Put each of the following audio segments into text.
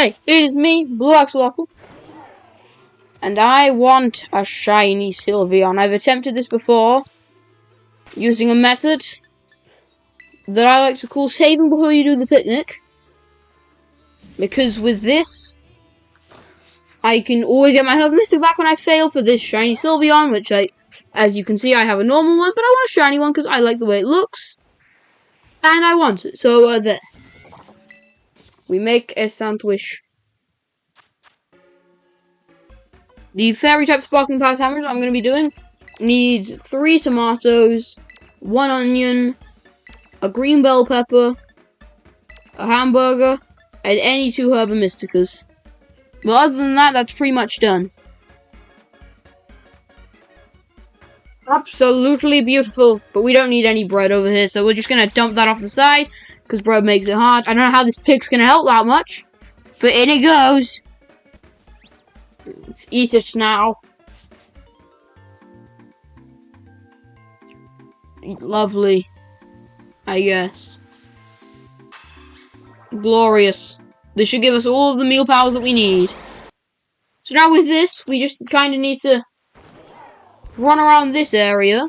Hey, it is me, Blue Axolotl, and I want a shiny Sylveon. I've attempted this before, using a method that I like to call saving before you do the picnic. Because with this, I can always get my health mystic back when I fail for this shiny Sylveon, which as you can see, I have a normal one, but I want a shiny one because I like the way it looks. And I want it, so there. We make a sandwich. The fairy type sparkling power sandwich I'm going to be doing needs 3 tomatoes, 1 onion, a green bell pepper, a hamburger, and any 2 herba mysticas. But other than that, that's pretty much done. Absolutely beautiful, but we don't need any bread over here, so we're just going to dump that off the side, because bread makes it hard. I don't know how this pig's going to help that much, but in it goes. Let's eat it now. Lovely, I guess. Glorious. This should give us all of the meal powers that we need. So now with this, we just kind of need to run around this area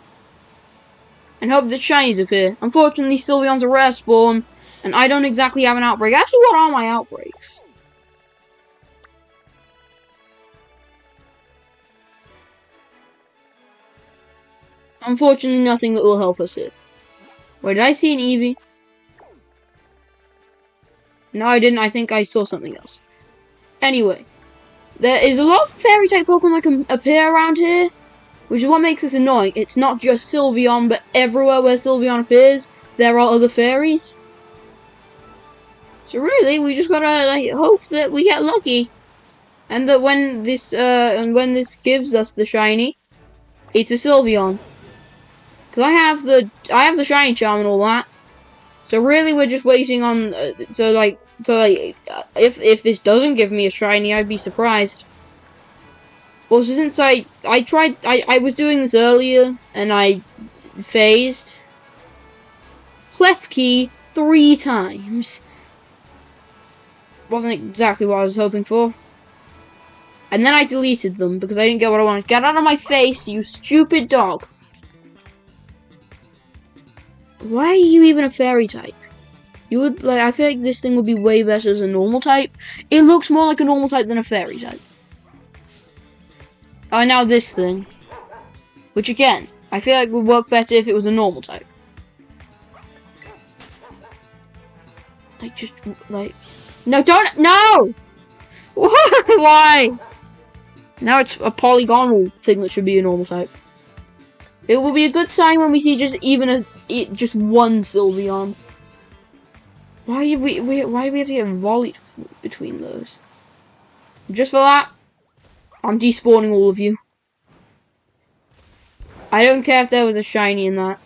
and hope that shinies appear. Unfortunately, Sylveon's a rare spawn, and I don't exactly have an outbreak. Actually, what are my outbreaks? Unfortunately, nothing that will help us here. Wait, did I see an Eevee? No, I didn't. I think I saw something else. Anyway, there is a lot of fairy-type Pokemon that can appear around here, which is what makes this annoying. It's not just Sylveon, but everywhere where Sylveon appears, there are other fairies. So really, we just gotta hope that we get lucky, and that when this gives us the shiny, it's a Sylveon. Because I have the shiny charm and all that. So really, we're just waiting on. If this doesn't give me a shiny, I'd be surprised. Also, since I was doing this earlier and I phased Klefki 3 times. Wasn't exactly what I was hoping for. And then I deleted them because I didn't get what I wanted. Get out of my face, you stupid dog. Why are you even a fairy type? You would I feel like this thing would be way better as a normal type. It looks more like a normal type than a fairy type. Oh, now this thing. Which again, I feel like would work better if it was a normal type. No, don't, no! Why? Now it's a polygonal thing that should be a normal type. It will be a good sign when we see just one Sylveon. Why do we have to get volleyed between those? Just for that, I'm despawning all of you. I don't care if there was a shiny in that.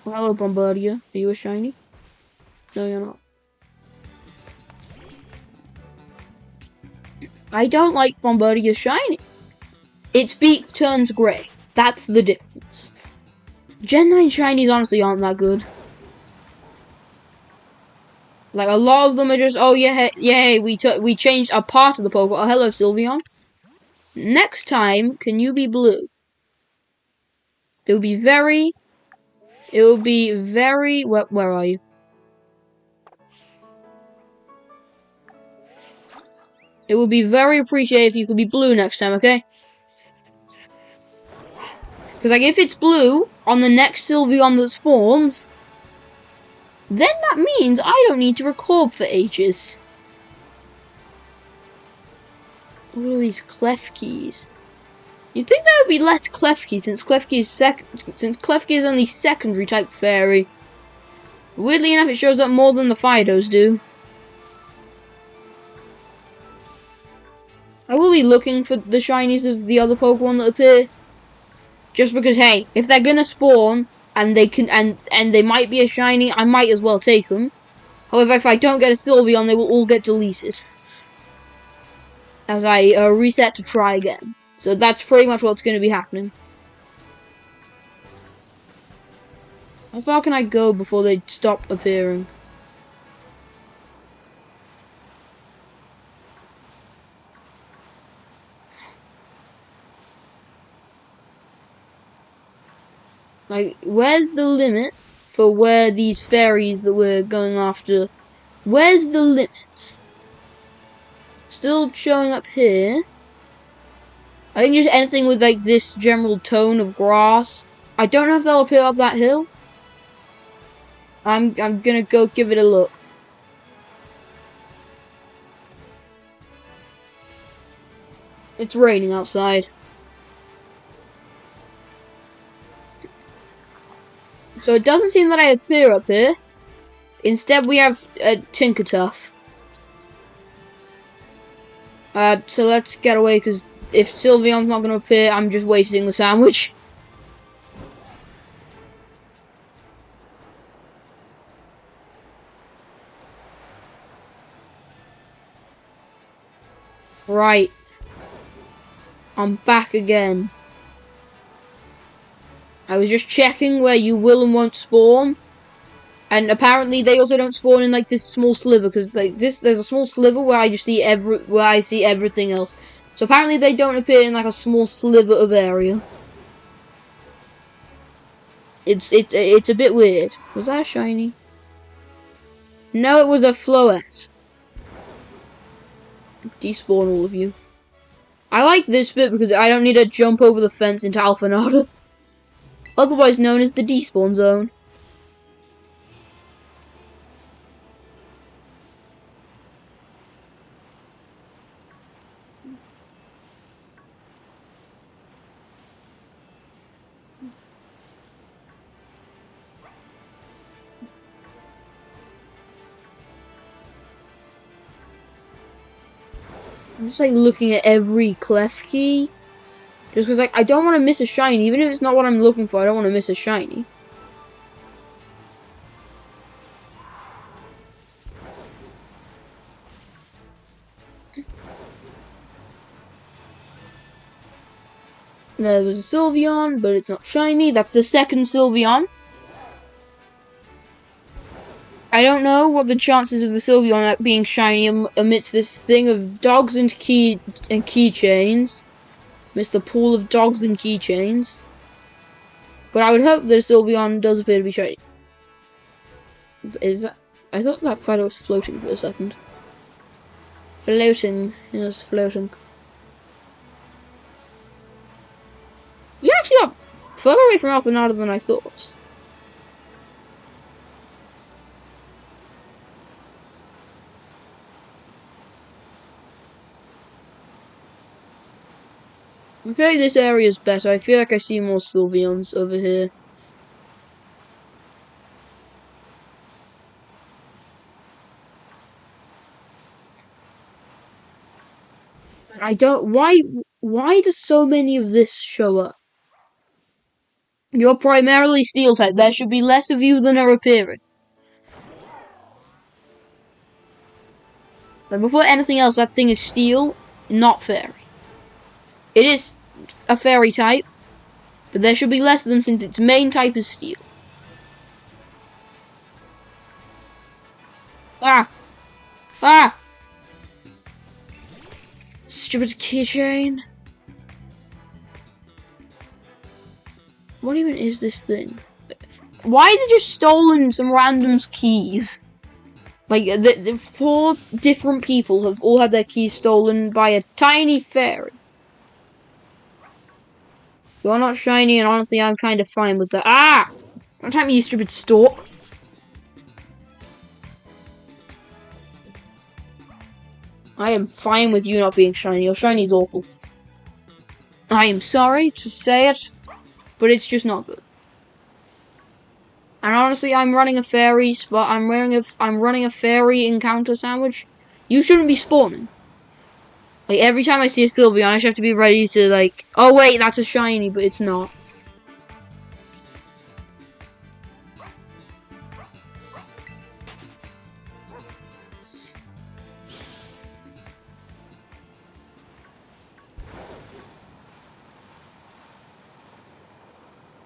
Well, hello, Bombardier. Are you a shiny? No, you're not. I don't like Bombardier's shiny. Its beak turns grey. That's the difference. Gen 9 shinies honestly aren't that good. Like, a lot of them are just, oh yeah, hey, we changed a part of the Pokemon. Oh, hello, Sylveon. Next time, can you be blue? It would be very, where are you? It would be very appreciated if you could be blue next time, okay? Because, like, if it's blue on the next Sylveon that spawns, then that means I don't need to record for ages. Look at all these Klefkis. You'd think there would be less Klefki since Klefki is only secondary type fairy. Weirdly enough, it shows up more than the Fidos do. I will be looking for the shinies of the other Pokemon that appear. Just because, hey, if they're gonna spawn and they can and they might be a shiny, I might as well take them. However, if I don't get a Sylveon, they will all get deleted as I reset to try again. So that's pretty much what's going to be happening. How far can I go before they stop appearing? Like, where's the limit for where these fairies that we're going after? Where's the limit? Still showing up here. I think just anything with like this general tone of grass. I don't know if they'll appear up that hill. I'm gonna go give it a look. It's raining outside. So it doesn't seem that I appear up here. Instead we have Tinkertuff. So let's get away, because if Sylveon's not gonna appear, I'm just wasting the sandwich. Right. I'm back again. I was just checking where you will and won't spawn. And apparently they also don't spawn in like this small sliver, because like there's a small sliver where I just see everything else. So apparently they don't appear in like a small sliver of area. It's a bit weird. Was that a shiny? No, it was a Floette. Despawn all of you. I like this bit because I don't need to jump over the fence into Alphanada. Otherwise known as the despawn zone. I'm just like looking at every clef key. Just because like I don't want to miss a shiny. Even if it's not what I'm looking for, I don't want to miss a shiny. There was a Sylveon, but it's not shiny. That's the second Sylveon. I don't know what the chances of the Sylveon being shiny amidst this thing of dogs and keychains. Amidst the pool of dogs and keychains. But I would hope that Sylveon does appear to be shiny. Is that? I thought that fighter was floating for a second. Floating. Yes, floating. We actually got further away from Alphanada than I thought. I feel like this area is better. I feel like I see more Sylveons over here. I don't. Why do so many of this show up? You're primarily steel type. There should be less of you than are appearing. Like before anything else, that thing is steel, not fairy. It is a fairy type, but there should be less of them since its main type is steel. Ah! Ah! Stupid keychain. What even is this thing? Why have they just stolen some random's keys? Like, the 4 different people have all had their keys stolen by a tiny fairy. You're not shiny, and honestly, I'm kind of fine with that. Ah! Don't time you stupid stalk. I am fine with you not being shiny. Your shiny's awful. I am sorry to say it, but it's just not good. And honestly, I'm running a fairy spot. I'm running a fairy encounter sandwich. You shouldn't be spawning. Like every time I see a Sylveon, I should have to be ready to like. Oh wait, that's a shiny, but it's not.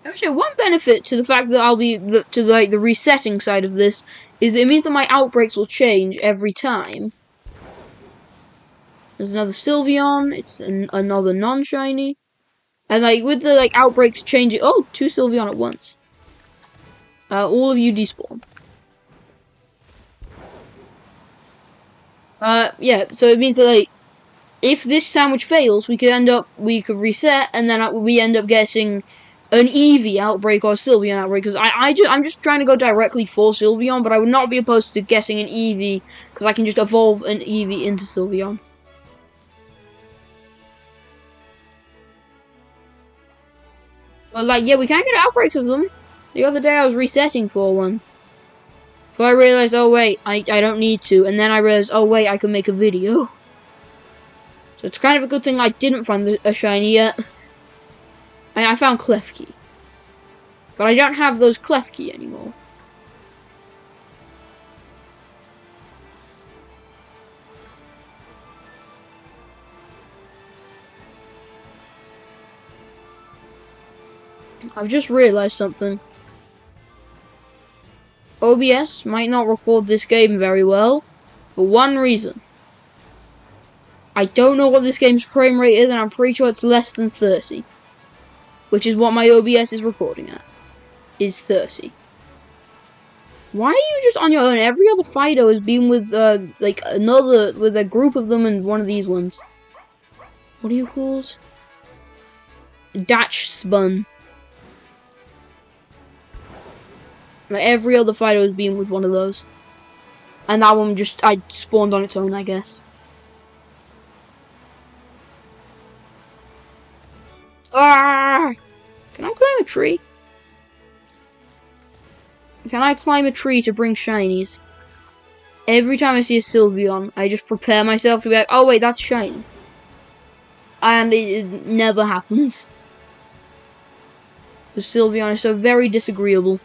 Actually, one benefit to the fact that I'll be the resetting side of this is that it means that my outbreaks will change every time. There's another Sylveon. It's another non-shiny, and like with the outbreaks changing. Oh, two Sylveon at once. All of you despawn. Yeah. So it means that if this sandwich fails, we could reset, and then we end up getting an Eevee outbreak or a Sylveon outbreak. Because I'm just trying to go directly for Sylveon, but I would not be opposed to getting an Eevee because I can just evolve an Eevee into Sylveon. But yeah, we can get outbreaks of them. The other day I was resetting for one. So I realized, oh wait, I don't need to, and then I realized, oh wait, I can make a video. So it's kind of a good thing I didn't find a shiny yet. I found Klefki. But I don't have those Klefki anymore. I've just realized something. OBS might not record this game very well for one reason. I don't know what this game's frame rate is, and I'm pretty sure it's less than 30. Which is what my OBS is recording at. Is 30. Why are you just on your own? Every other Fido has been with with a group of them and one of these ones. What are you called? Datch Spun. Like every other Fido has been with one of those. And that one I spawned on its own, I guess. Ah! Can I climb a tree? Can I climb a tree to bring shinies? Every time I see a Sylveon, I just prepare myself to be like, oh wait, that's shiny. And it never happens. The Sylveon is so very disagreeable.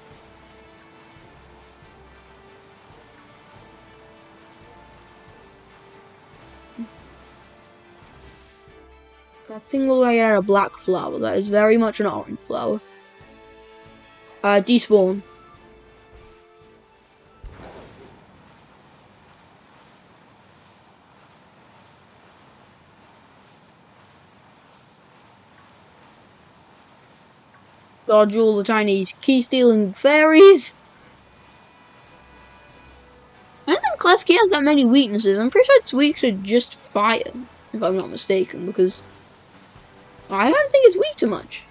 That thing looks like it had a black flower. That is very much an orange flower. Despawn. Dodge all the Chinese key-stealing fairies. I don't think Klefki has that many weaknesses. I'm pretty sure it's weak to just fire, if I'm not mistaken, because I don't think it's weak to much.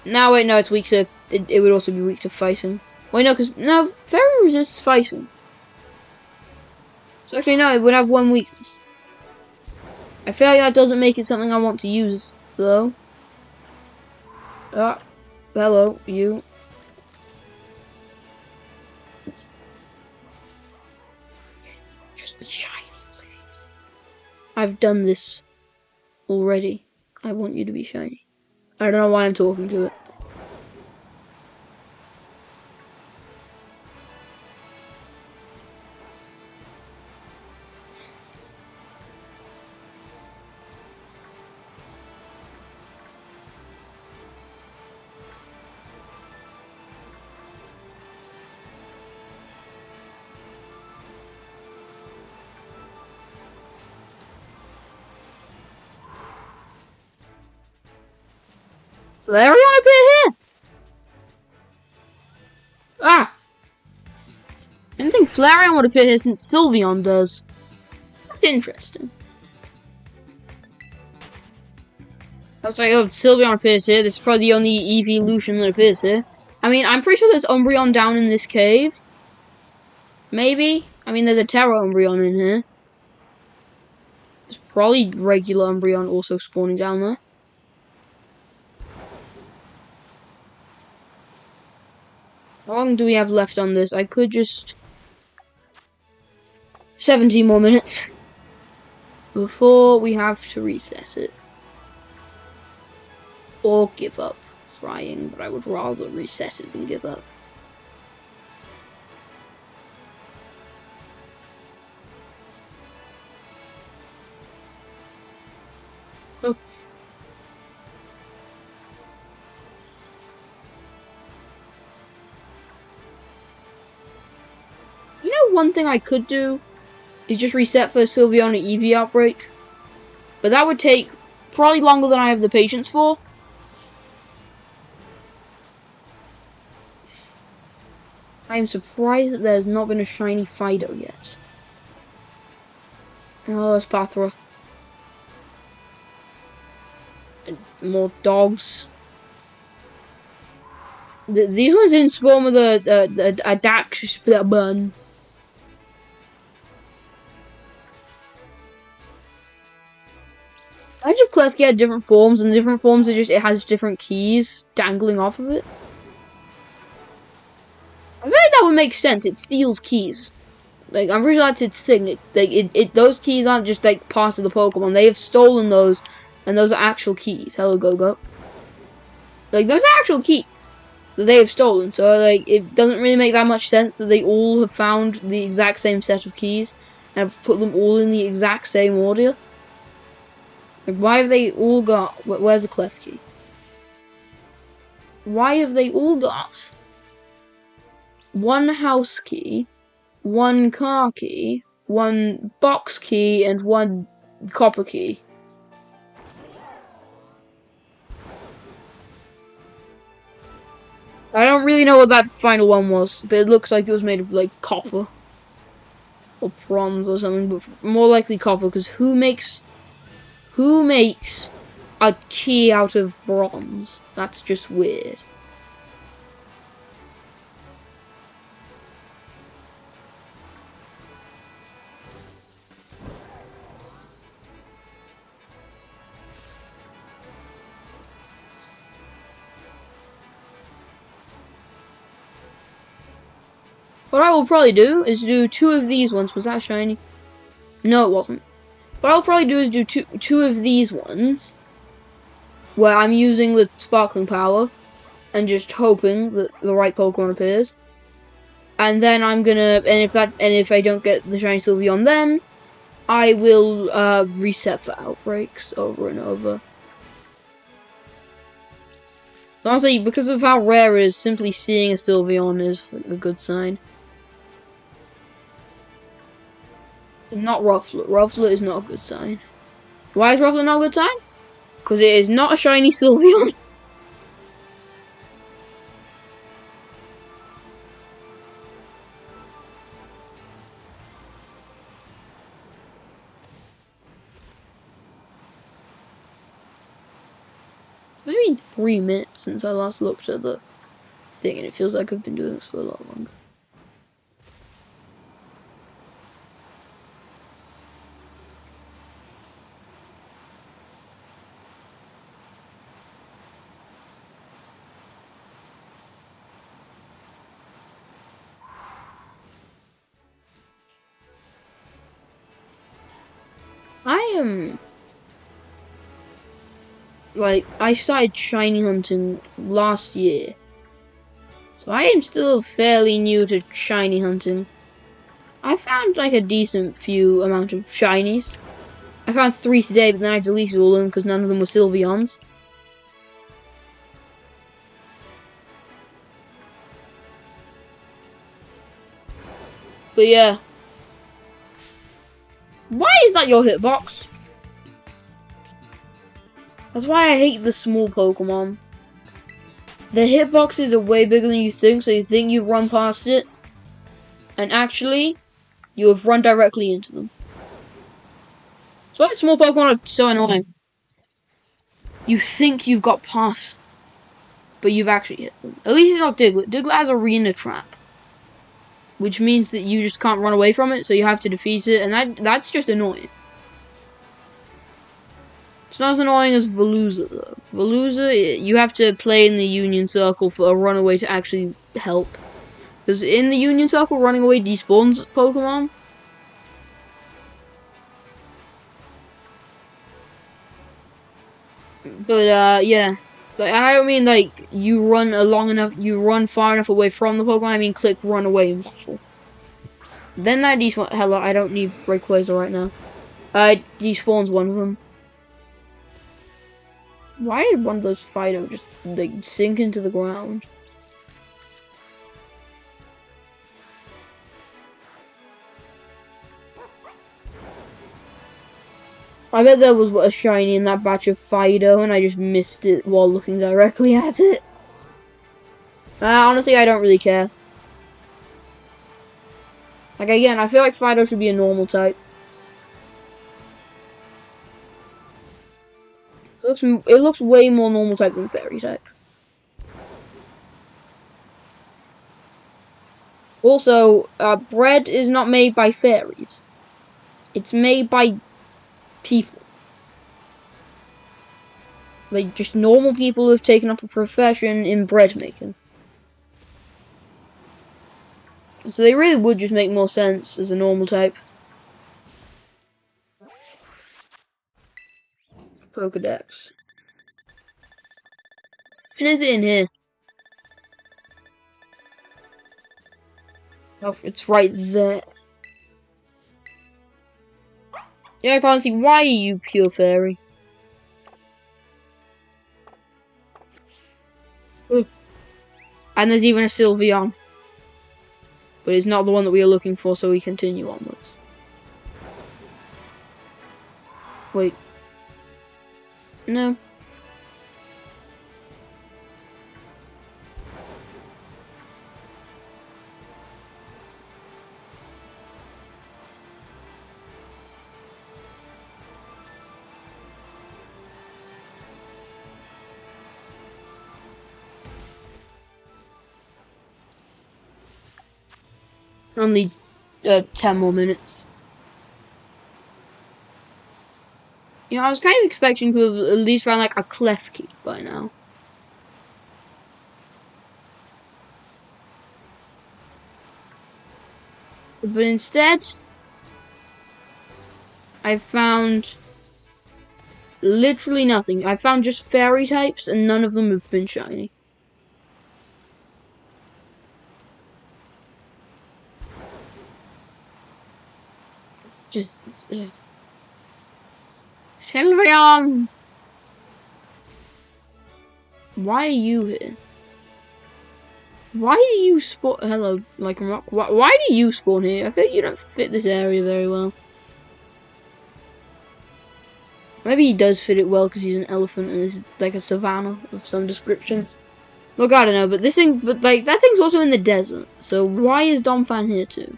No, wait, no, it's weak to... It would also be weak to fighting. Wait, no, because... No, fairy resists fighting. So actually, no, it would have one weakness. I feel like that doesn't make it something I want to use, though. Ah, hello, you. Just be shiny, please. I've done this already. I want you to be shiny. I don't know why I'm talking to it. Flareon appear here? Ah! I didn't think Flareon would appear here since Sylveon does. That's interesting. I was like, oh, Sylveon appears here. This is probably the only evolution that appears here. I mean, I'm pretty sure there's Umbreon down in this cave. Maybe? I mean, there's a Terra Umbreon in here. There's probably regular Umbreon also spawning down there. How long do we have left on this? I could just... 17 more minutes. Before we have to reset it. Or give up frying, but I would rather reset it than give up. Oh. one thing I could do is just reset for Sylveon and EV outbreak. But that would take probably longer than I have the patience for. I am surprised that there's not been a shiny Fido yet. Oh, it's Pathra. And more dogs. These ones didn't spawn with a Dax bun. Imagine if Klefki had different forms, and different forms it has different keys dangling off of it. I feel like that would make sense. It steals keys. Like, I'm pretty sure that's its thing. Those keys aren't just like part of the Pokemon. They have stolen those, and those are actual keys. Hello, Go-Go. Like, those are actual keys that they have stolen. So, like, it doesn't really make that much sense that they all have found the exact same set of keys and have put them all in the exact same order. Like, why have they all got... Where's the Klefki? Why have they all got one house key, one car key, one box key, and one copper key? I don't really know what that final one was, but it looks like it was made of, like, copper. Or bronze or something, but more likely copper, because who makes a key out of bronze? That's just weird. What I will probably do is do 2 of these ones. Was that shiny? No, it wasn't. What I'll probably do is do two of these ones, where I'm using the sparkling power, and just hoping that the right Pokemon appears. And then I'm gonna, and if I don't get the shiny Sylveon, then I will reset for outbreaks over and over. Honestly, because of how rare it is, simply seeing a Sylveon is a good sign. Not Rufflet. Rufflet is not a good sign. Why is Rufflet not a good sign? Because it is not a shiny Sylveon. It's been 3 minutes since I last looked at the thing, and it feels like I've been doing this for a lot longer. I am... Like, I started shiny hunting last year. So I am still fairly new to shiny hunting. I found like a decent few amount of shinies. I found 3 today, but then I deleted all of them because none of them were Sylveons. But yeah. Why is that your hitbox? That's why I hate the small Pokemon. The hitboxes are way bigger than you think, so you think you run past it. And actually, you have run directly into them. That's why small Pokemon are so annoying. You think you've got past, but you've actually hit them. At least it's not Diglett. Diglett has Arena Trap, which means that you just can't run away from it, so you have to defeat it, and that's just annoying. It's not as annoying as Veluza, though. Veluza, you have to play in the Union Circle for a runaway to actually help. Because in the Union Circle, running away despawns Pokemon. But, yeah. Like, and I don't mean, like, you run far enough away from the Pokemon, I mean click run away in battle. Then that despawns, hello, I don't need Breakaway's right now. Despawns one of them. Why did one of those Fido just, like, sink into the ground? I bet there was a shiny in that batch of Fido, and I just missed it while looking directly at it. Honestly, I don't really care. Like, again, I feel like Fido should be a normal type. It looks way more normal type than fairy type. Also, bread is not made by fairies. It's made by people. Like, just normal people who have taken up a profession in bread making. So they really would just make more sense as a normal type. Pokedex. And is it in here? Oh, it's right there. Yeah, I can't see. Why are you pure fairy? Ooh. And there's even a Sylveon. But it's not the one that we are looking for, so we continue onwards. Wait. No. Only 10 more minutes. You know, I was kind of expecting to have at least found like a Klefki by now. But instead, I found literally nothing. I found just fairy types, and none of them have been shiny. Just Sylveon! Why are you here? Why do you spawn? Hello, like a rock. Why do you spawn here? I think you don't fit this area very well. Maybe he does fit it well because he's an elephant and this is like a savannah of some description. Look, I don't know, but this thing, like that thing's also in the desert. So why is Domfan here too?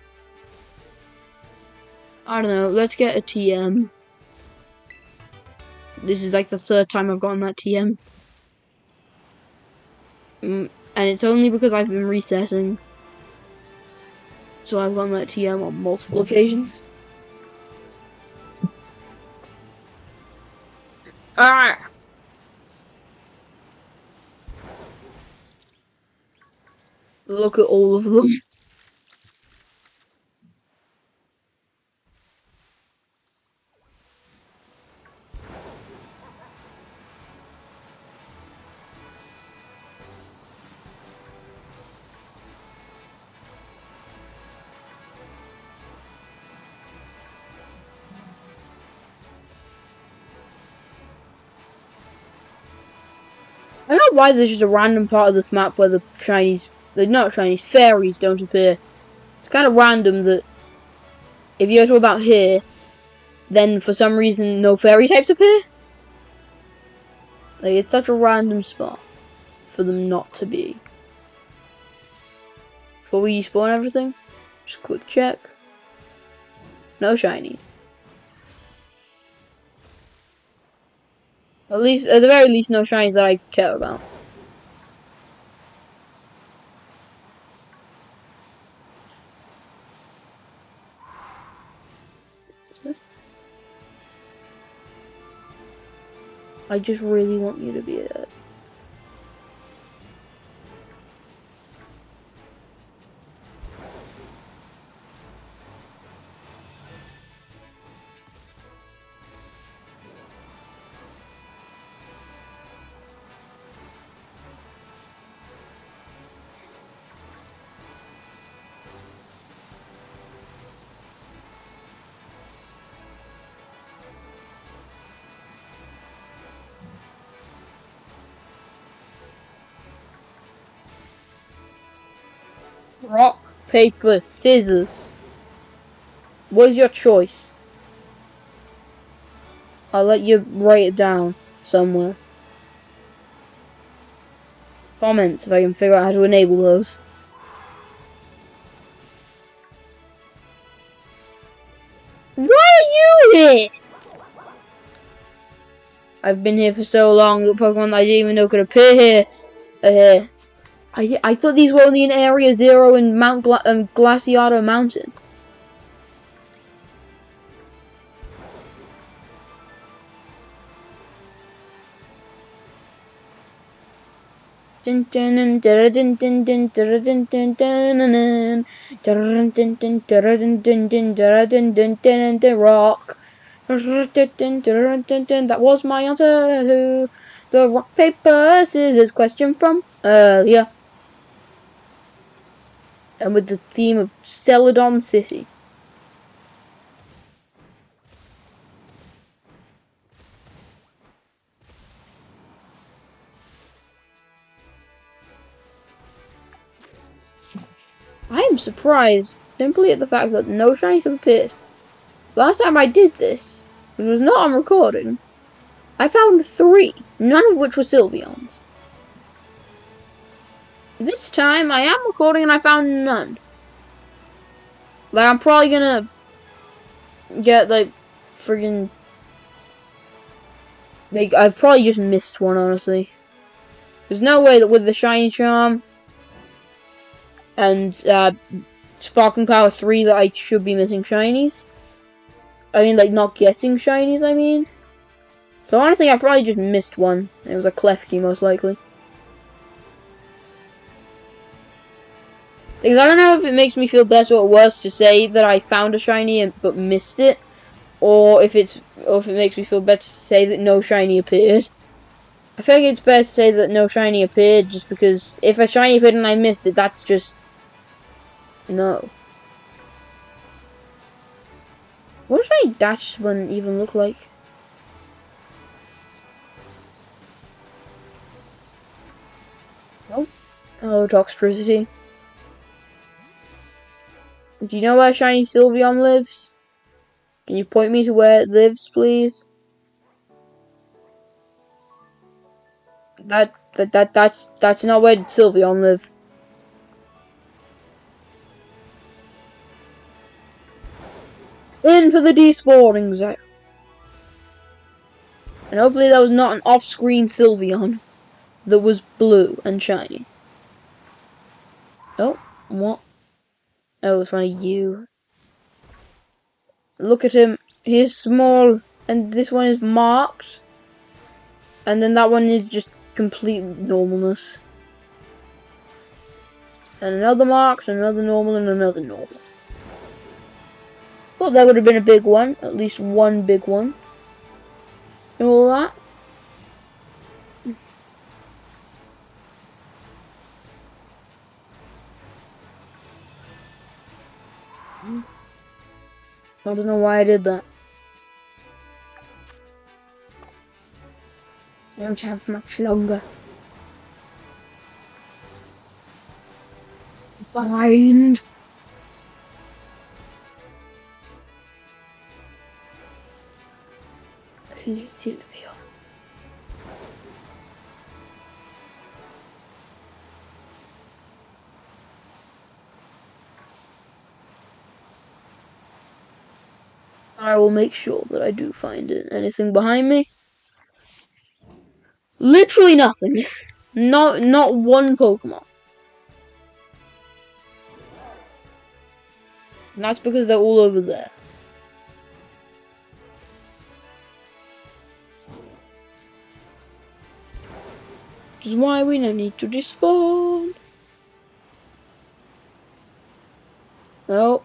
I don't know. Let's get a TM. This is like the third time I've gotten that TM. And it's only because I've been recessing. So I've gotten that TM on multiple occasions. Alright. Look at all of them. I don't know why there's just a random part of this map where the shinies, not shinies, fairies don't appear. It's kind of random that if you go to about here, then for some reason no fairy types appear. Like, it's such a random spot for them not to be. Before we despawn everything, just a quick check. No shinies. At the very least, no shinies that I care about. I just really want you to be it. Rock, paper, scissors. What is your choice? I'll let you write it down somewhere. Comments if I can figure out how to enable those. Why are you here? I've been here for so long that Pokemon I didn't even know could appear here are here. I thought these were only in Area 0 in Glaciato Mountain. Rock. That was my answer to the rock, paper, scissors question from earlier. And with the theme of Celadon City. I am surprised simply at the fact that no shinies have appeared. Last time I did this, which was not on recording, I found 3, none of which were Sylveons. This time I am recording and I found none. Like, I'm probably gonna get, like, friggin'... Like, I've probably just missed one, honestly. There's no way that with the Shiny Charm and Sparkling Power 3 that I should be missing shinies. I mean, like, not getting shinies, I mean. So honestly, I probably just missed one. It was a Klefki, most likely. Because I don't know if it makes me feel better or worse to say that I found a shiny but missed it, or if it makes me feel better to say that no shiny appeared. I think it's better to say that no shiny appeared, just because if a shiny appeared and I missed it, that's just no. What does my dash one even look like? Nope. Oh, Toxtricity. Do you know where Shiny Sylveon lives? Can you point me to where it lives, please? That's not where Sylveon lives. In for the despawning zone. And hopefully that was not an off-screen Sylveon that was blue and shiny. Oh, what? Oh, it's one of you. Look at him. He is small, and this one is marked. And then that one is just complete normalness. And another marked, another normal, and another normal. Well, that would have been a big one. At least one big one. And all that. I don't know why I did that. I don't have much longer. Find. Sylveon. I will make sure that I do find it. Anything behind me? Literally nothing. Not one Pokemon. And that's because they're all over there. Which is why we don't need to despawn. Oh.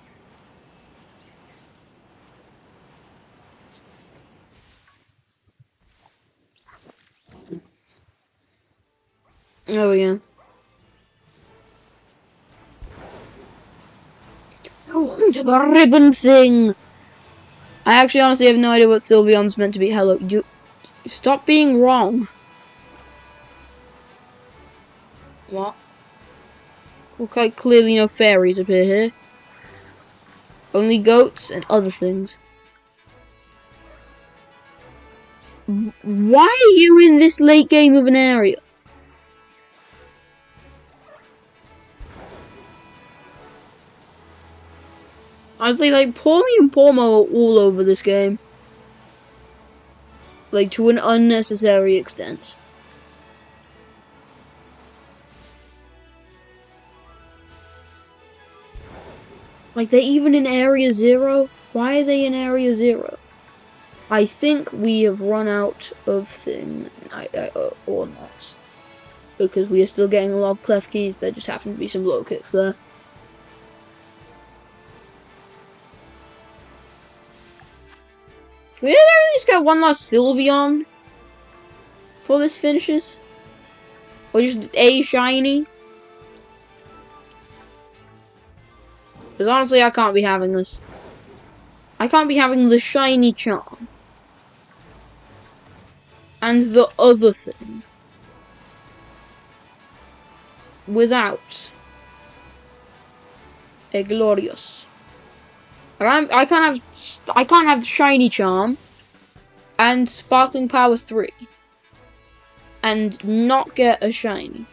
There we go. Oh, to the ribbon thing. I actually honestly have no idea what Sylveon's meant to be. Hello, you stop being wrong. What? Okay, clearly no fairies appear here. Only goats and other things. Why are you in this late game of an area? Honestly, like, Pormy and Pormo are all over this game. Like, to an unnecessary extent. Like, they're even in Area 0? Why are they in Area 0? I think we have run out of thing, or not. Because we are still getting a lot of clef keys, there just happen to be some low kicks there. Can we at least get one last Sylveon before this finishes? Or just a shiny? Because honestly, I can't be having this. I can't be having the shiny charm. And the other thing. Without a glorious. I can't have shiny charm and sparkling power 3 and not get a shiny.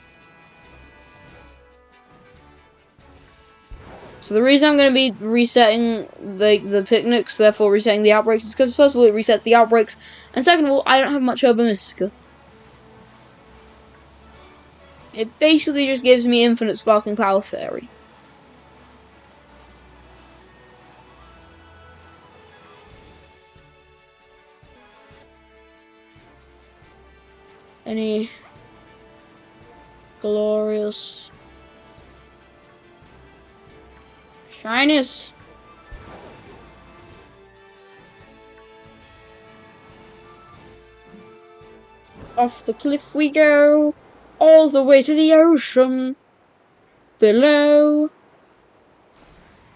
So the reason I'm going to be resetting the picnics, therefore resetting the outbreaks, is because first of all it resets the outbreaks, and second of all I don't have much Herba Mystica. It basically just gives me infinite sparkling power fairy. Any glorious shinies? Off the cliff we go, all the way to the ocean below.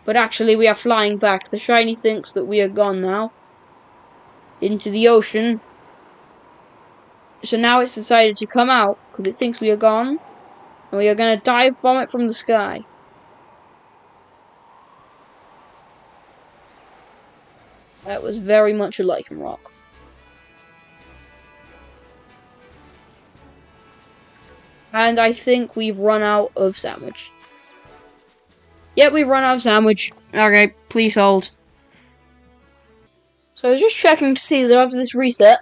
But actually we are flying back. The shiny thinks that we are gone now into the ocean. So now it's decided to come out because it thinks we are gone. And we are going to dive bomb it from the sky. That was very much a Lycanroc. And I think we've run out of sandwich. Yep, we've run out of sandwich. Okay, please hold. So I was just checking to see that after this reset,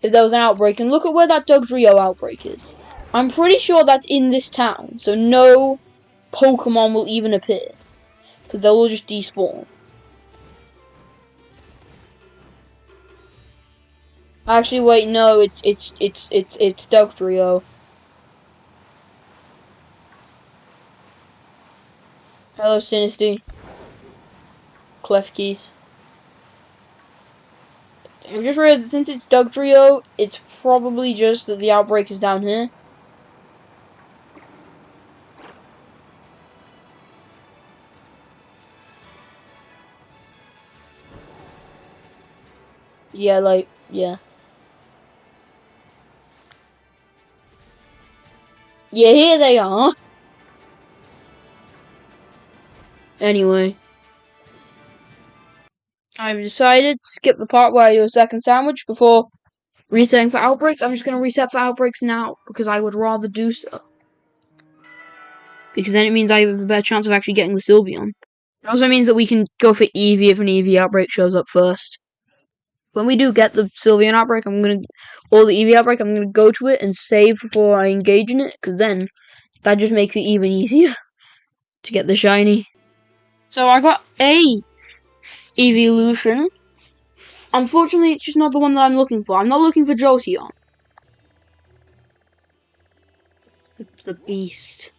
if there was an outbreak, and look at where that Dugtrio outbreak is. I'm pretty sure that's in this town, so no Pokemon will even appear, because they'll all just despawn. Actually, wait, no, it's Dugtrio. Hello, Sinisty. Clef keys. I've just read that since it's Dugtrio, it's probably just that the outbreak is down here. Yeah, like, yeah. Yeah, here they are. Anyway. I've decided to skip the part where I do a second sandwich before resetting for outbreaks. I'm just going to reset for outbreaks now because I would rather do so. Because then it means I have a better chance of actually getting the Sylveon. It also means that we can go for Eevee if an Eevee outbreak shows up first. When we do get the Sylveon outbreak, or the Eevee outbreak, I'm going to go to it and save before I engage in it, because then that just makes it even easier to get the shiny. So I got a evolution. Unfortunately, it's just not the one that I'm looking for. I'm not looking for Jolteon. It's the beast.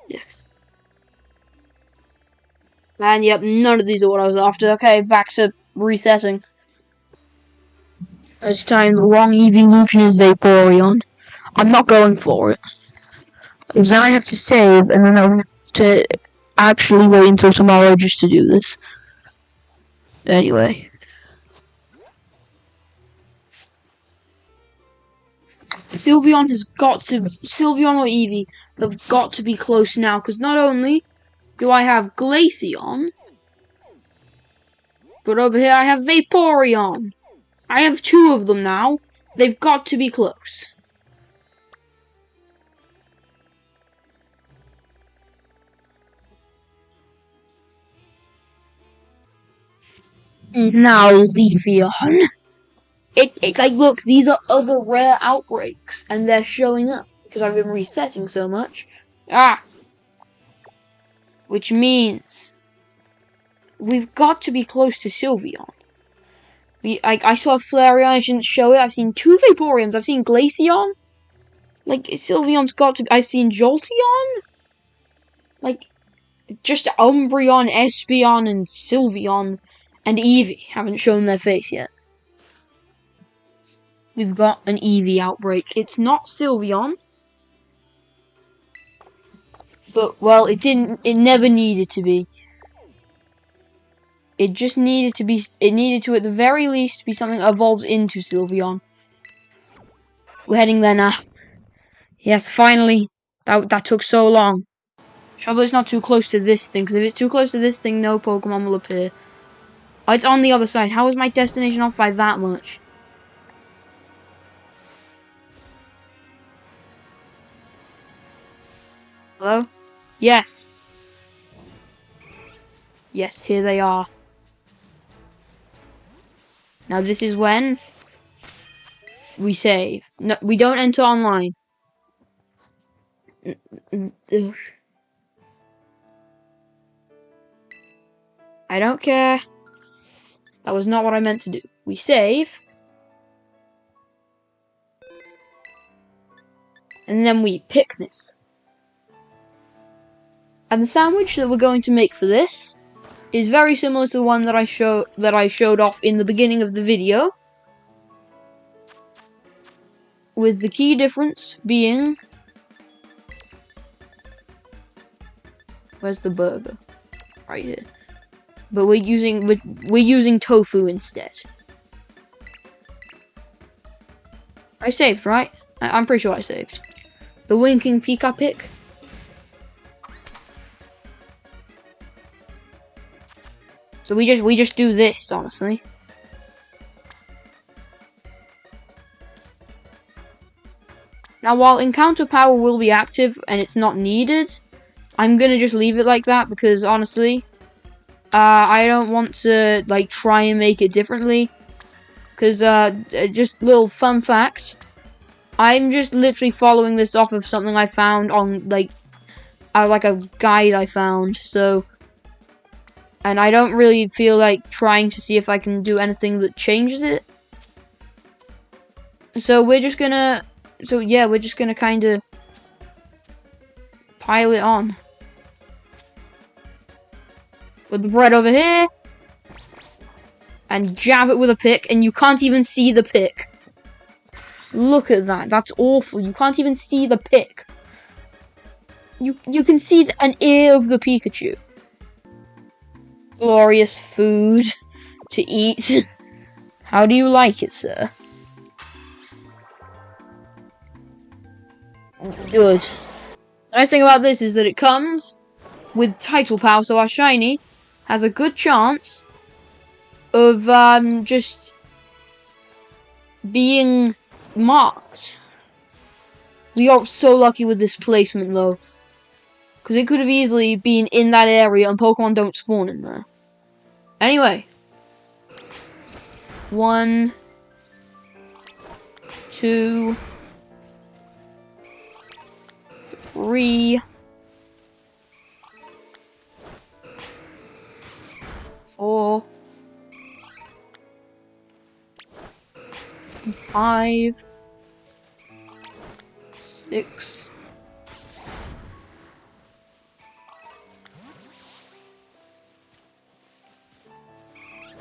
Yes. And yep, none of these are what I was after. Okay, back to resetting. This time the wrong evolution is Vaporeon. I'm not going for it. Because then I have to save, and then I have to actually wait until tomorrow just to do this. Anyway. Sylveon or Eevee have got to be close now, because not only do I have Glaceon, but over here I have Vaporeon. I have 2 of them now. They've got to be close. Now, Sylveon. It like, look, these are other rare outbreaks, and they're showing up because I've been resetting so much. Which means we've got to be close to Sylveon. I saw Flareon, I shouldn't show it. I've seen 2 Vaporeons. I've seen Glaceon. Like, Sylveon's got to be. I've seen Jolteon. Like, just Umbreon, Espeon, and Sylveon, and Eevee haven't shown their face yet. We've got an Eevee outbreak. It's not Sylveon. But, well, it never needed to be. It just needed to be, it needed to, at the very least, be something that evolves into Sylveon. We're heading there now. Yes, finally. That took so long. Trouble it's not too close to this thing, because if it's too close to this thing, no Pokemon will appear. Oh, it's on the other side. How is my destination off by that much? Hello? Yes. Yes, here they are. Now this is when we save. No, we don't enter online. Ugh. I don't care. That was not what I meant to do. We save. And then we picnic. And the sandwich that we're going to make for this is very similar to the one that I showed off in the beginning of the video. With the key difference being, where's the burger? Right here. But we're using tofu instead. I saved, right? I'm pretty sure I saved. The Winking Pika pick. So we just do this, honestly. Now, while encounter power will be active and it's not needed, I'm gonna just leave it like that because honestly, I don't want to like try and make it differently. Because just little fun fact, I'm just literally following this off of something I found on like a guide I found. So, and I don't really feel like trying to see if I can do anything that changes it. So we're just gonna kind of pile it on. Put the bread over here. And jab it with a pick, and you can't even see the pick. Look at that. That's awful. You can't even see the pick. You can see an ear of the Pikachu. Glorious food to eat. How do you like it, sir? Good. The nice thing about this is that it comes with title power, so our shiny has a good chance of just being marked. We got so lucky with this placement though, because it could have easily been in that area and Pokemon don't spawn in there. Anyway, 1, 2, 3, 4, 5, 6,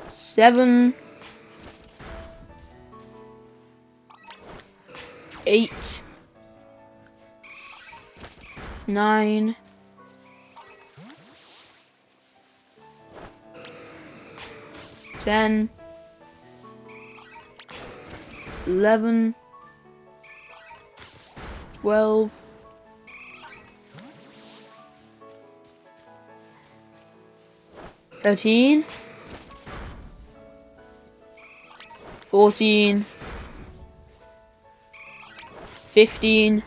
7, 8, 9, 10, 11, 12, 13, 14, 15,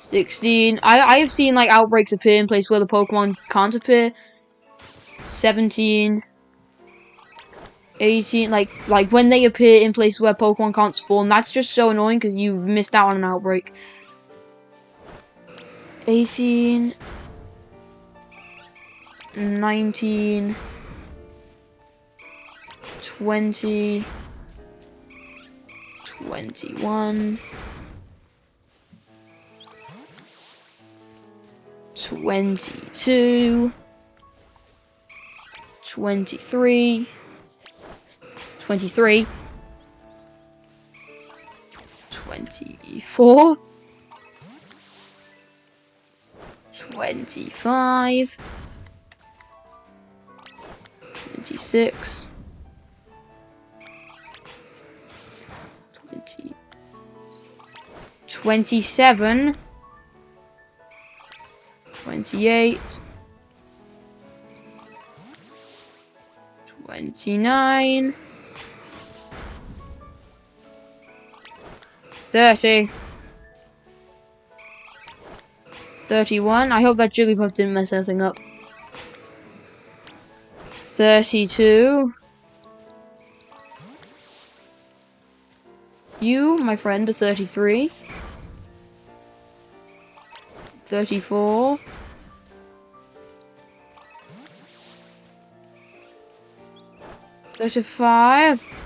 16. I have seen like outbreaks appear in places where the Pokemon can't appear. 17, 18. Like when they appear in places where Pokemon can't spawn, that's just so annoying because you've missed out on an outbreak. 18, 19, 20, 21, 22, 23, 23, 24, 25, 26, 20, 27, 28, 29, 30, 31. I hope that Jigglypuff didn't mess anything up. 32. You, my friend, are 33. 34. 35.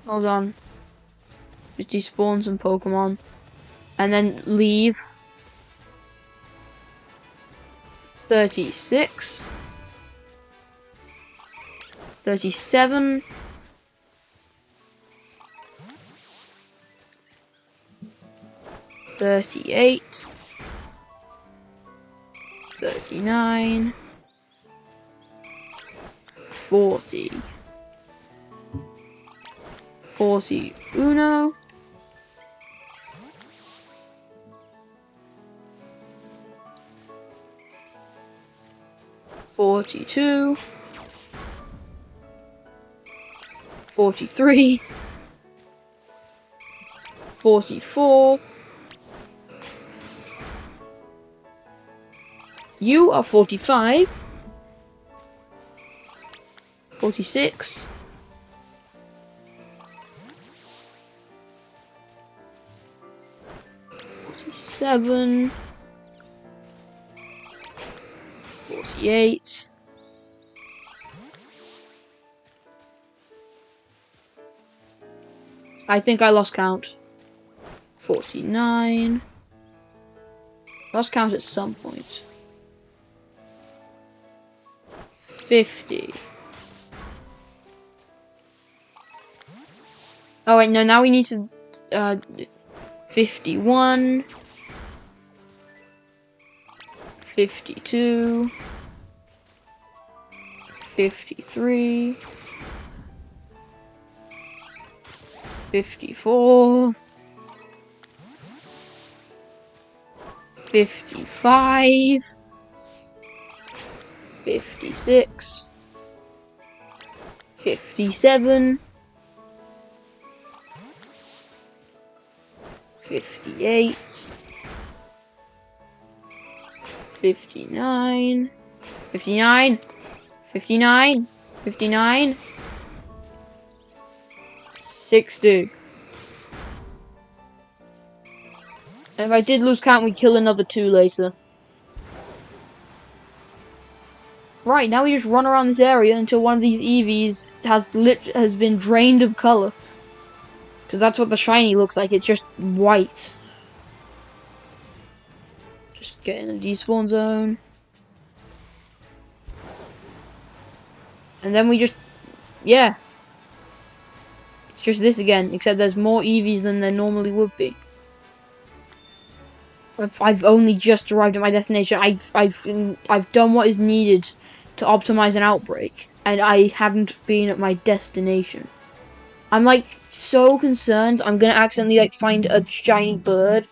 Hold on. Just despawn some Pokemon. And then leave. 36. 37. 38. 39. 40. 41. 42. 43. 44. You are 45. 46. 47. 48. 'I think I lost count. 49. Lost count at some point. 50. Oh wait, no, now we need to 51. 52. 53. 54. 55. 56. 57. 58. 59. 59. 59. 59. 60. And if I did lose count, we kill another 2 later. Right, now we just run around this area until one of these EVs has been drained of color. Because that's what the shiny looks like, it's just white. Just get in the despawn zone. And then we just, yeah. It's just this again, except there's more EVs than there normally would be. I've only just arrived at my destination. I've done what is needed to optimize an outbreak, and I hadn't been at my destination. I'm like so concerned I'm gonna accidentally like find a shiny bird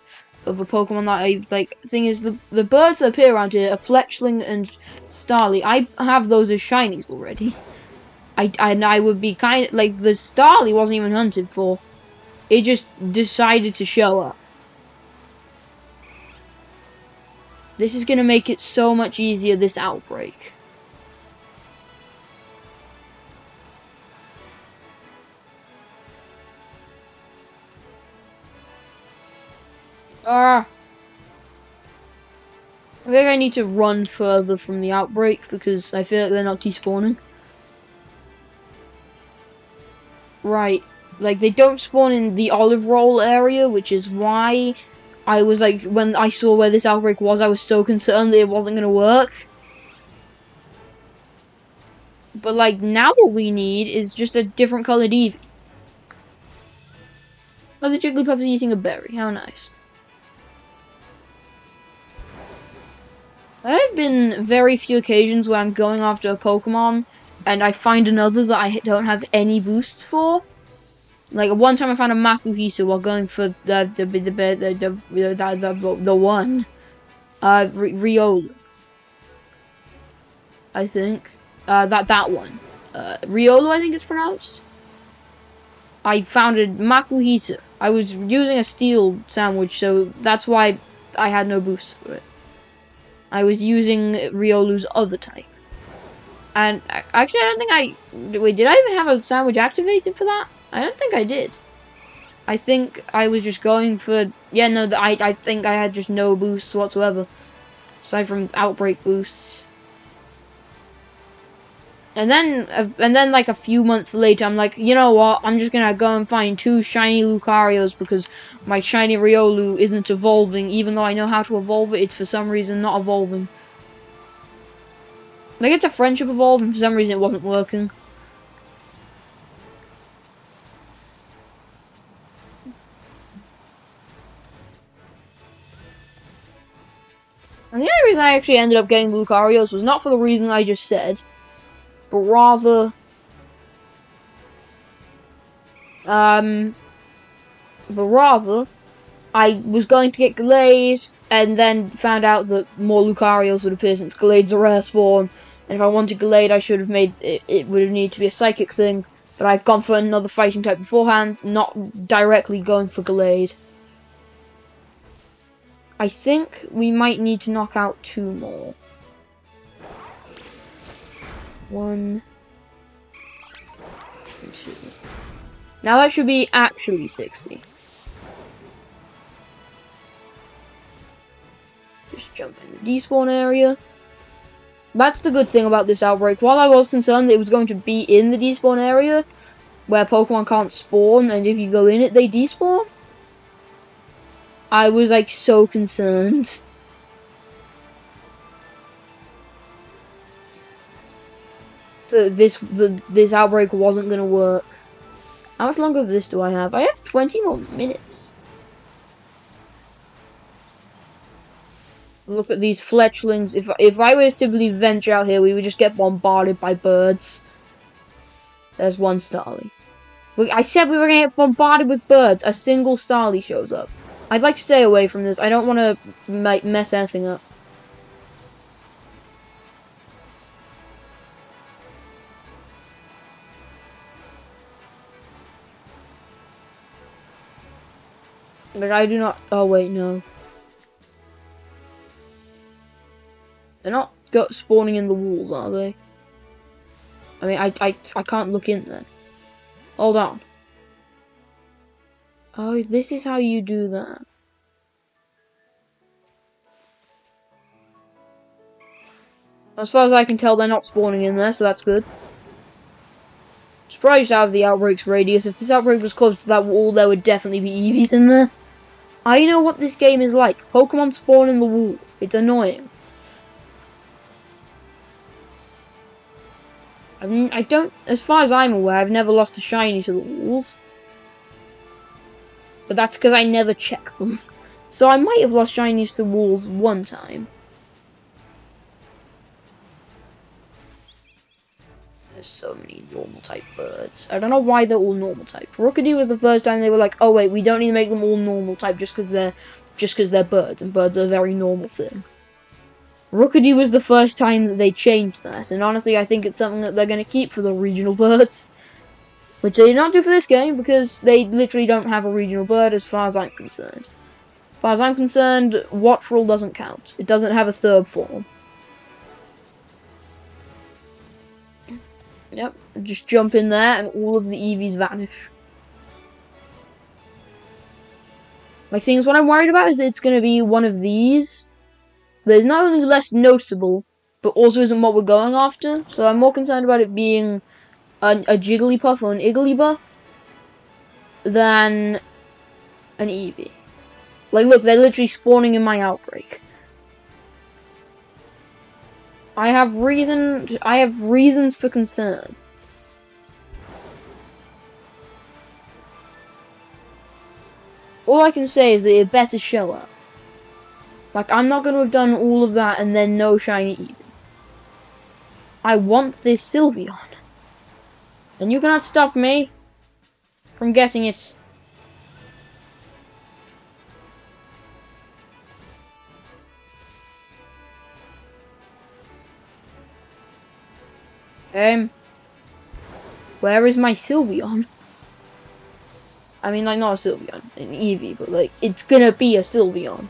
of a Pokemon that I like. Thing is, the birds that appear around here are Fletchling and Starly. I have those as shinies already. I would be kind of like the Starly wasn't even hunted for. It just decided to show up. This is gonna make it so much easier this outbreak. I think I need to run further from the outbreak because I feel like they're not despawning. Right. Like, they don't spawn in the olive roll area, which is why I was like, when I saw where this outbreak was, I was so concerned that it wasn't going to work. But, like, now what we need is just a different colored Eevee. Oh, the Jigglypuff is eating a berry. How nice. There have been very few occasions where I'm going after a Pokemon and I find another that I don't have any boosts for. Like one time I found a Makuhita while going for the one Riolu, I think that one Riolu, I think it's pronounced. I found a Makuhita. I was using a steel sandwich, so that's why I had no boost for it. I was using Riolu's other type. And actually, I don't think wait, did I even have a sandwich activated for that? I don't think I did. I think I was just going for... Yeah, no, I think I had just no boosts whatsoever. Aside from outbreak boosts. And then like a few months later, I'm like, you know what? I'm just gonna go and find 2 shiny Lucarios because my shiny Riolu isn't evolving. Even though I know how to evolve it, it's for some reason not evolving. Like, it's a friendship evolve, and for some reason it wasn't working. And the only reason I actually ended up getting Lucarios was not for the reason I just said, but rather, I was going to get Gallade, and then found out that more Lucarios would appear since Gallade's a rare spawn, and if I wanted Gallade, I should have made it, it would have needed to be a psychic thing, but I'd gone for another fighting type beforehand, not directly going for Gallade. I think we might need to knock out 2 more. 1, 2. Now that should be actually 60. Just jump in the despawn area. That's the good thing about this outbreak. While I was concerned that it was going to be in the despawn area, where Pokemon can't spawn, and if you go in it, they despawn, I was like so concerned. That this outbreak wasn't gonna work. How much longer of this do I have? I have 20 more minutes. Look at these fletchlings. If I were to simply venture out here, we would just get bombarded by birds. There's one Starly. I said we were gonna get bombarded with birds. A single Starly shows up. I'd like to stay away from this. I don't want to mess anything up. Like, I do not... Oh, wait, no. They're not spawning in the walls, are they? I mean, I can't look in there. Hold on. Oh, this is how you do that. As far as I can tell, they're not spawning in there, so that's good. Surprised out of the outbreak's radius. If this outbreak was close to that wall, there would definitely be Eevees in there. I know what this game is like. Pokemon spawn in the walls. It's annoying. I don't, as far as I'm aware, I've never lost a shiny to the walls. But that's because I never check them. So I might have lost shinies to walls one time. There's so many normal type birds. I don't know why they're all normal type. Rookidee was the first time they were like, oh wait, we don't need to make them all normal type just because they're just because they're birds, and birds are a very normal thing. Rookedy was the first time that they changed that, and honestly, I think it's something that they're going to keep for the regional birds. Which they did not do for this game, because they literally don't have a regional bird as far as I'm concerned. As far as I'm concerned, Wattrel doesn't count. It doesn't have a third form. Yep, just jump in there and all of the Eevees vanish. Like, things what I'm worried about is it's going to be one of these that is not only less noticeable, but also isn't what we're going after. So I'm more concerned about it being a Jigglypuff or an Igglybuff than an Eevee. Like, look, they're literally spawning in my outbreak. I have reasons for concern. All I can say is that it better show up. Like, I'm not going to have done all of that and then no shiny Eevee. I want this Sylveon. And you cannot stop me from getting it. Where is my Sylveon? I mean, like, not a Sylveon, an Eevee, but, like, it's gonna be a Sylveon.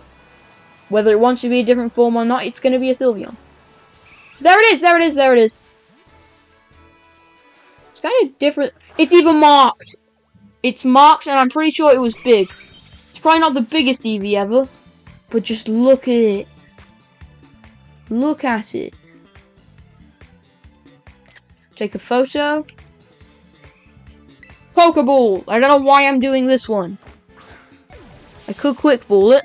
Whether it wants to be a different form or not, it's gonna be a Sylveon. There it is, there it is, there it is. It's kind of different. It's even marked. It's marked, and I'm pretty sure it was big. It's probably not the biggest Eevee ever, but just look at it. Look at it. Take a photo. Pokeball! I don't know why I'm doing this one. I could quick ball it,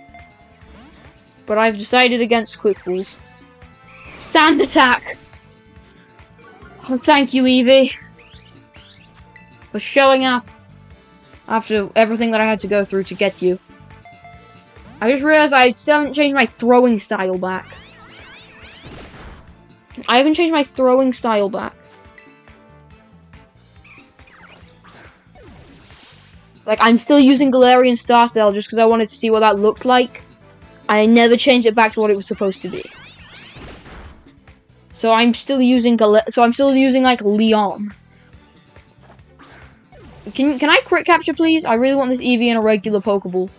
but I've decided against quick balls. Sand attack! Oh, thank you, Eevee, for showing up after everything that I had to go through to get you. I just realized I still haven't changed my throwing style back. I haven't changed my throwing style back. Like, I'm still using Galarian Star Style just because I wanted to see what that looked like. I never changed it back to what it was supposed to be. So I'm still using like Leon. Can I crit capture, please? I really want this Eevee in a regular Pokeball.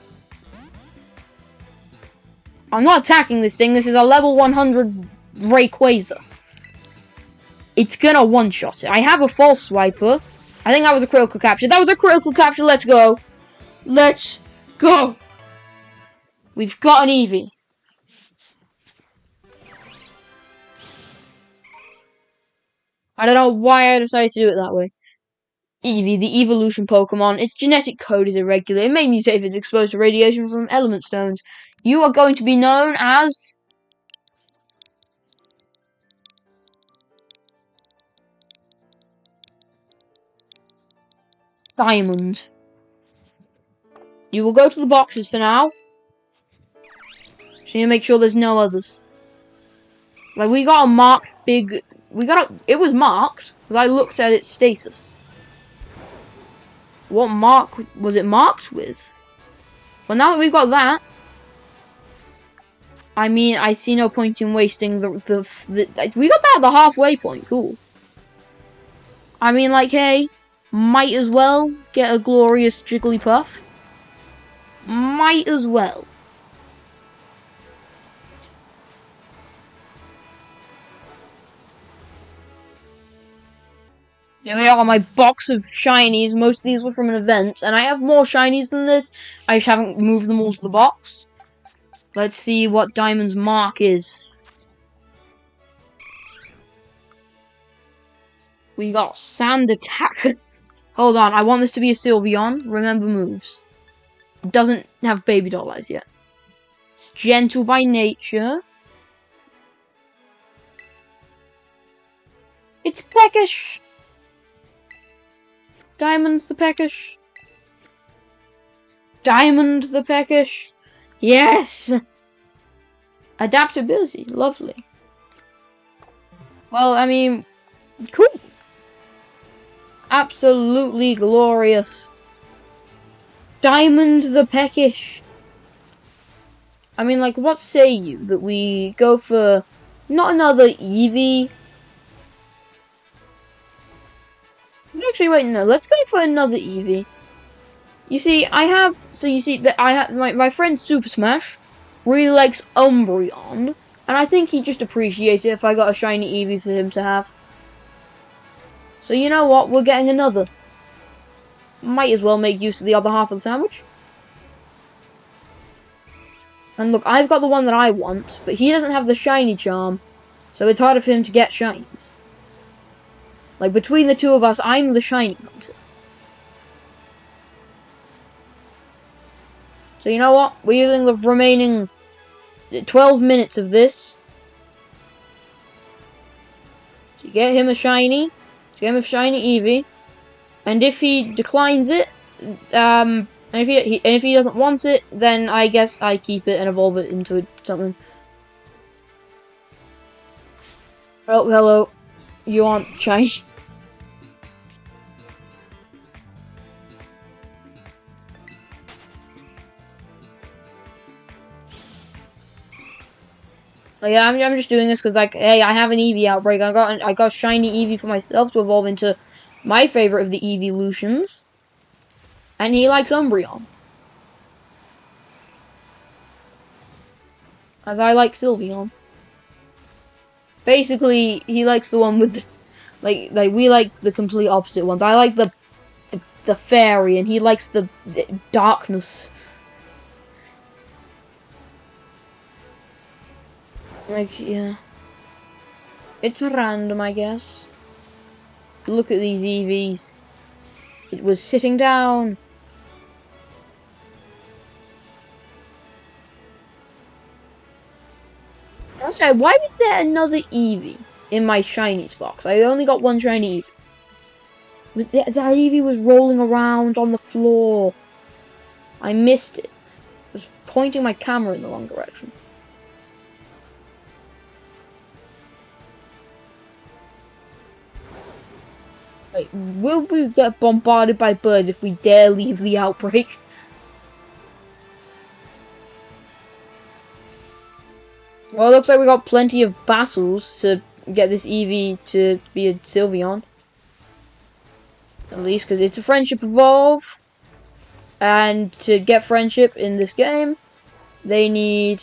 I'm not attacking this thing. This is a level 100 Rayquaza. It's gonna one-shot it. I have a False Swiper. I think that was a critical capture. That was a critical capture. Let's go. Let's go. We've got an Eevee. I don't know why I decided to do it that way. Eevee, the evolution Pokemon. Its genetic code is irregular. It may mutate if it's exposed to radiation from element stones. You are going to be known as... Diamond. You will go to the boxes for now. Just need to make sure there's no others. Like, we got a marked big... It was marked, because I looked at its status. What mark was it marked with? Well, now that we've got that... I mean, I see no point in wasting the... We got that at the halfway point, cool. I mean, like, hey... Might as well get a glorious Jigglypuff. Might as well. Here we are on my box of shinies. Most of these were from an event, and I have more shinies than this. I just haven't moved them all to the box. Let's see what Diamond's mark is. We got Sand Attack. Hold on, I want this to be a Sylveon. Remember moves. It doesn't have baby doll eyes yet. It's gentle by nature. It's peckish. Diamond the peckish. Diamond the peckish. Yes! Adaptability. Lovely. Well, I mean, cool. Absolutely glorious. Diamond the peckish. I mean, like, what say you that we go for not another Eevee? Actually, wait, no. Let's go for another Eevee. You see, you see that I have my friend Super Smash really likes Umbreon, and I think he just appreciates it if I got a shiny Eevee for him to have. So you know what? We're getting another. Might as well make use of the other half of the sandwich. And look, I've got the one that I want, but he doesn't have the shiny charm, so it's harder for him to get shinies. Like, between the two of us, I'm the shiny hunter. So you know what? We're using the remaining 12 minutes of this to get him a shiny, Eevee, and if he declines it, and if he doesn't want it, then I guess I keep it and evolve it into something. Oh, hello. You want shiny? Like, I'm just doing this because, like, hey, I have an Eevee outbreak. I got shiny Eevee for myself to evolve into my favorite of the Eeveelutions, and he likes Umbreon, as I like Sylveon. Basically, he likes the one with the, like we like the complete opposite ones. I like the fairy, and he likes the darkness. Like, yeah, it's random, I guess. Look at these EVs. It was sitting down. Also, why was there another Eevee in my shinies box? I only got one shiny Eevee. That Eevee was rolling around on the floor. I missed it. I was pointing my camera in the wrong direction. Like, will we get bombarded by birds if we dare leave the outbreak? Well, it looks like we got plenty of battles to get this Eevee to be a Sylveon. At least, because it's a friendship evolve. And to get friendship in this game, they need...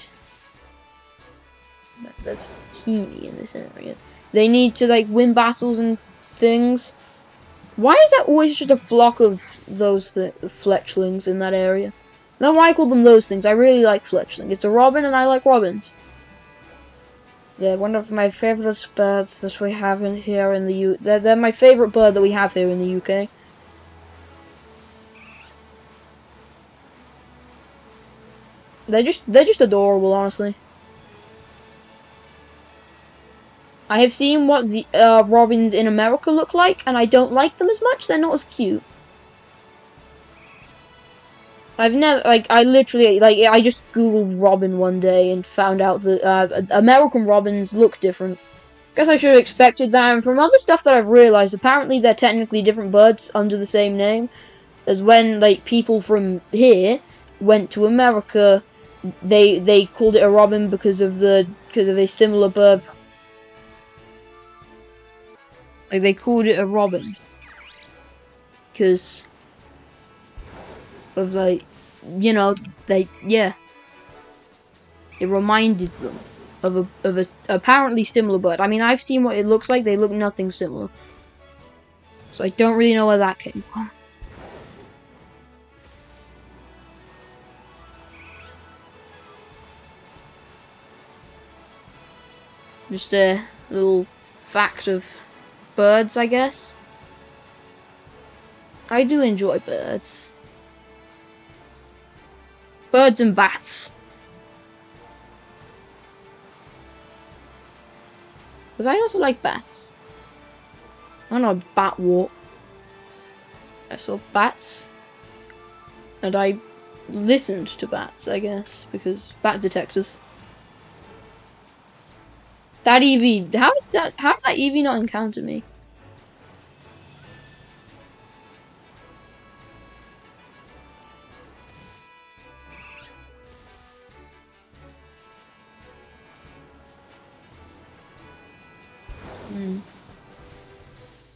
There's Heaney in this area. They need to, like, win battles and things. Why is there always just a flock of those fletchlings in that area? I don't know why I call them those things. I really like fletchling. It's a robin, and I like robins. They're one of my favourite birds that we have in here in the U. They're my favourite bird that we have here in the UK. They're just adorable, honestly. I have seen what the robins in America look like, and I don't like them as much. They're not as cute. I've never, like, I literally, like, I just googled robin one day and found out that American robins look different. Guess I should have expected that, and from other stuff that I've realized, apparently they're technically different birds under the same name. As when, like, people from here went to America, they called it a robin because of a similar bird. Like, they called it a robin because of, like, you know, yeah, it reminded them of a apparently similar bird. I mean, I've seen what it looks like. They look nothing similar, so I don't really know where that came from. Just a little fact of birds, I guess. I do enjoy birds. Birds and bats. Because I also like bats. I don't know, bat walk. I saw bats. And I listened to bats, I guess. Because bat detectors. That Eevee, how did that Eevee not encounter me?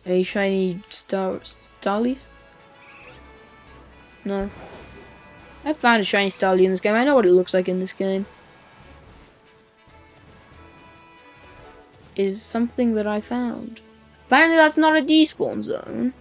a shiny Starlies? No. I found a shiny Starly in this game. I know what it looks like in this game. Is something that I found. Apparently that's not a despawn zone.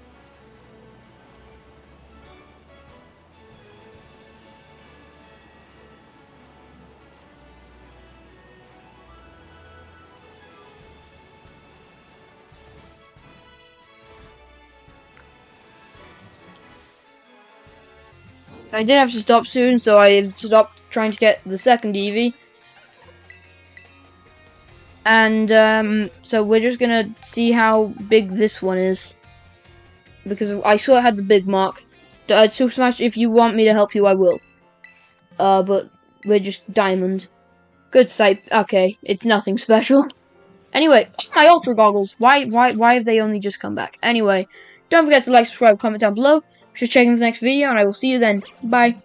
I did have to stop soon, so I stopped trying to get the second Eevee. And so we're just gonna see how big this one is. Because I saw it had the big mark. Super Smash, if you want me to help you, I will. But we're just diamond. Good sight. Okay, it's nothing special. Anyway, my Ultra Goggles. Why have they only just come back? Anyway, don't forget to like, subscribe, comment down below. Just checking the next video, and I will see you then. Bye.